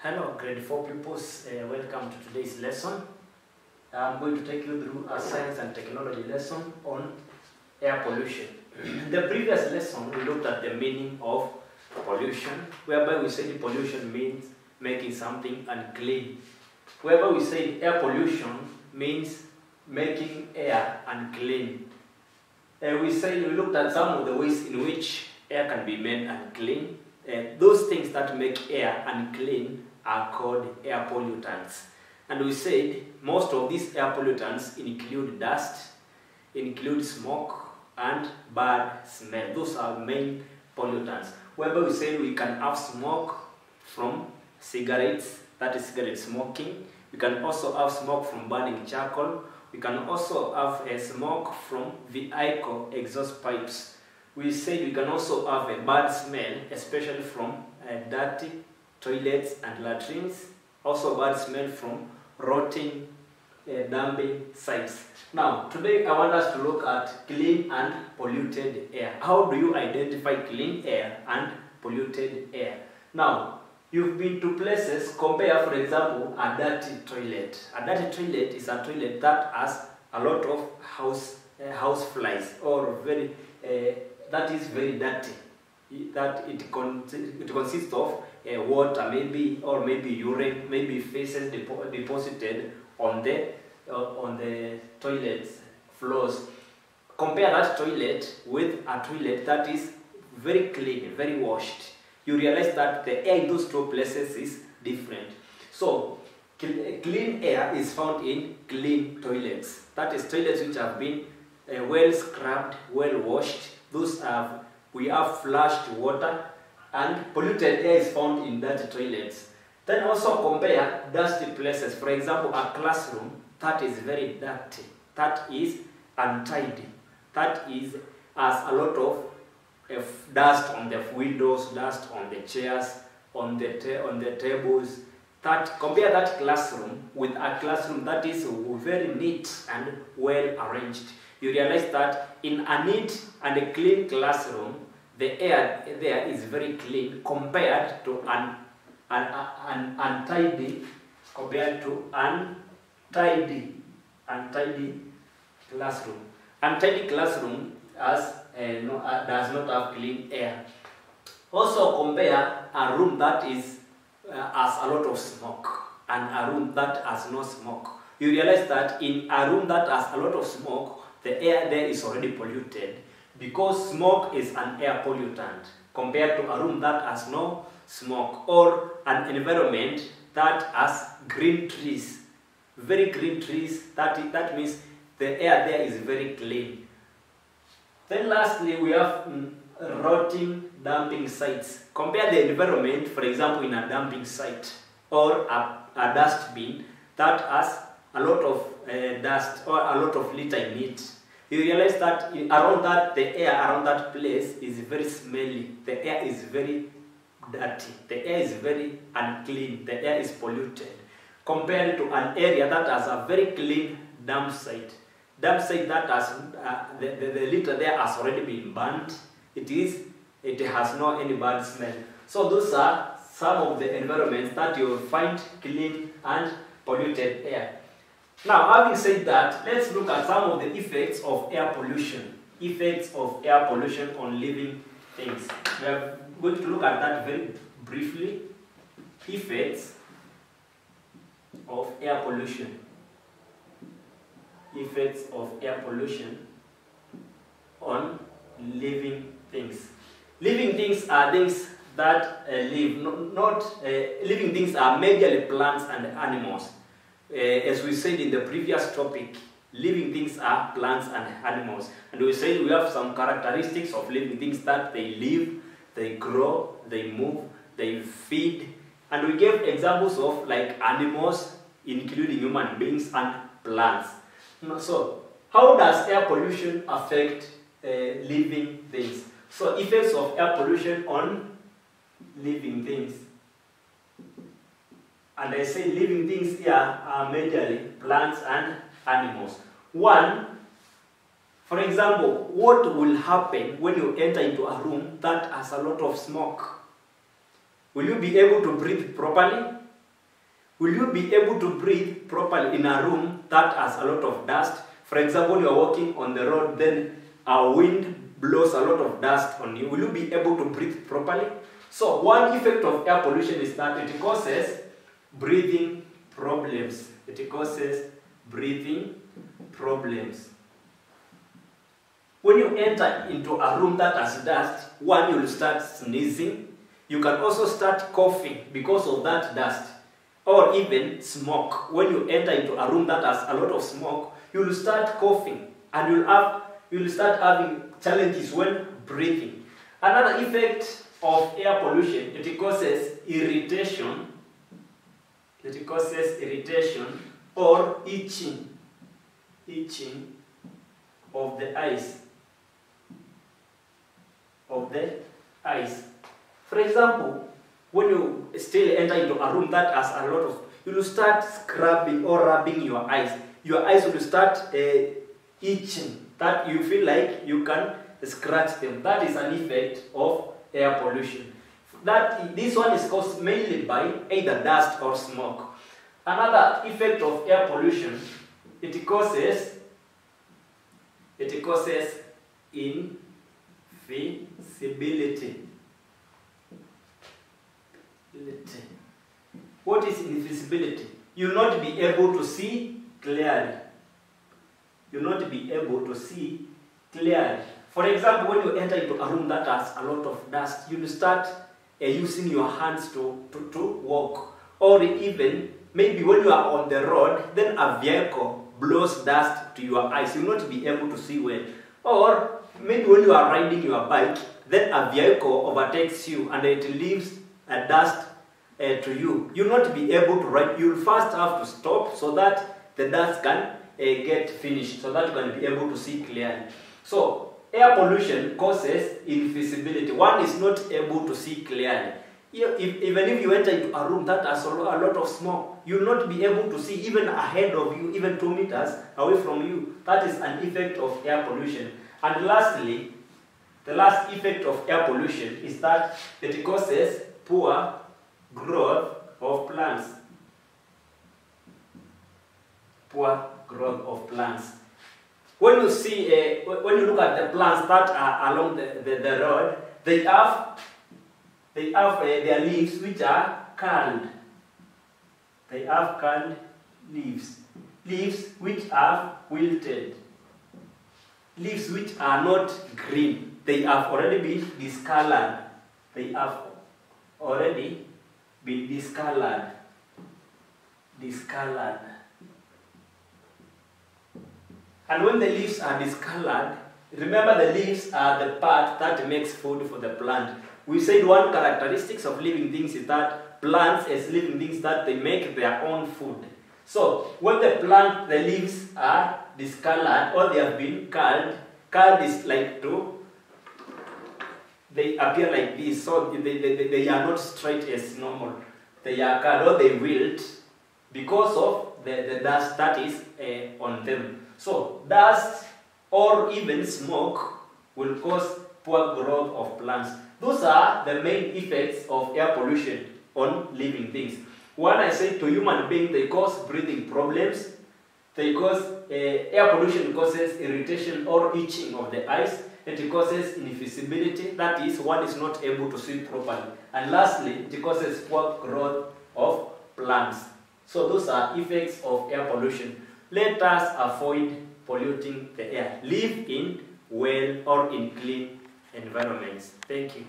Hello, grade 4 pupils. Welcome to today's lesson. I'm going to take you through a science and technology lesson on air pollution. In the previous lesson, we looked at the meaning of pollution, whereby we said pollution means making something unclean. Whereby we said air pollution means making air unclean. We looked at some of the ways in which air can be made unclean. Those things that make air unclean are called air pollutants. And we said most of these air pollutants include dust, include smoke, and bad smell. Those are main pollutants. Whereby we said we can have smoke from cigarettes, that is cigarette smoking. We can also have smoke from burning charcoal. We can also have a smoke from vehicle exhaust pipes. We said we can also have a bad smell, especially from dirty toilets and latrines. Also bad smell from rotting dumping sites. Now, today I want us to look at clean and polluted air. How do you identify clean air and polluted air? Now, you've been to places, compare for example a dirty toilet. A dirty toilet is a toilet that has a lot of house flies, or that is very dirty. That it consists of water, maybe urine, maybe feces deposited on the toilet's floors. Compare that toilet with a toilet that is very clean, very washed. You realize that the air in those two places is different. So, clean air is found in clean toilets. That is toilets which have been well scrubbed, well washed. We have flushed water, and polluted air is found in dirty toilets. Then also compare dusty places. For example, a classroom that is very dirty, that is untidy, has a lot of dust on the windows, dust on the chairs, on the tables. Compare that classroom with a classroom that is very neat and well arranged. You realize that in a neat and a clean classroom, the air there is very clean compared to an untidy classroom. Untidy classroom does not have clean air. Also compare a room that has a lot of smoke and a room that has no smoke. You realize that in a room that has a lot of smoke, the air there is already polluted, because smoke is an air pollutant compared to a room that has no smoke, or an environment that has green trees, very green trees. That means the air there is very clean. Then lastly, we have rotting dumping sites. Compare the environment, for example, in a dumping site or a dustbin that has a lot of dust or a lot of litter in it. You realize that the air around that place is very smelly. The air is very dirty. The air is very unclean. The air is polluted. Compared to an area that has a very clean dump site. Dump site that has the litter there has already been burnt. It has no any bad smell. So those are some of the environments that you will find clean and polluted air. Now, having said that, let's look at some of the effects of air pollution. Effects of air pollution on living things. We are going to look at that very briefly. Effects of air pollution. Effects of air pollution on living things. Living things are things that live. Living things are majorly plants and animals. As we said in the previous topic, living things are plants and animals. And we said we have some characteristics of living things, that they live, they grow, they move, they feed. And we gave examples of like animals, including human beings, and plants. So, how does air pollution affect living things? So, effects of air pollution on living things. And I say living things here are majorly plants and animals. One, for example, what will happen when you enter into a room that has a lot of smoke? Will you be able to breathe properly? Will you be able to breathe properly in a room that has a lot of dust? For example, you are walking on the road, then a wind blows a lot of dust on you. Will you be able to breathe properly? So one effect of air pollution is that it causes breathing problems. It causes breathing problems. When you enter into a room that has dust, one, you will start sneezing. You can also start coughing because of that dust. Or even smoke. When you enter into a room that has a lot of smoke, you will start coughing and you will start having challenges when breathing. Another effect of air pollution, it causes irritation. It causes irritation or itching of the eyes. For example, when you still enter into a room that has a lot of, you will start scrubbing or rubbing your eyes. Your eyes will start itching, that you feel like you can scratch them. That is an effect of air pollution. This one is caused mainly by either dust or smoke. Another effect of air pollution, it causes invisibility. What is invisibility? You'll not be able to see clearly. You'll not be able to see clearly. For example, when you enter into a room that has a lot of dust, you'll start using your hands to walk. Or even, maybe when you are on the road, then a vehicle blows dust to your eyes. You'll not be able to see well. Or maybe when you are riding your bike, then a vehicle overtakes you and it leaves a dust to you. You'll not be able to ride. You'll first have to stop so that the dust can get finished, so that you can be able to see clearly. So air pollution causes invisibility. One is not able to see clearly. Even if you enter into a room that has a lot of smoke, you'll not be able to see even ahead of you, even 2 meters away from you. That is an effect of air pollution. And lastly, the last effect of air pollution is that it causes poor growth of plants. Poor growth of plants. When you see, when you look at the plants that are along the road, they have their leaves which are curled. They have curled leaves. Leaves which are wilted. Leaves which are not green. They have already been discolored. They have already been discolored. Discolored. And when the leaves are discolored, remember the leaves are the part that makes food for the plant. We said one characteristics of living things is that plants as living things that they make their own food. So when the leaves are discolored or they have been curled is like they appear like this, so they are not straight as normal. They are curled or they wilt because of the dust that is on them. So dust or even smoke will cause poor growth of plants. Those are the main effects of air pollution on living things. One, I said to human beings, they cause breathing problems. They cause, air pollution causes irritation or itching of the eyes. It causes invisibility, that is, one is not able to see properly. And lastly, it causes poor growth of plants. So those are effects of air pollution. Let us avoid polluting the air. Live in well or in clean environments. Thank you.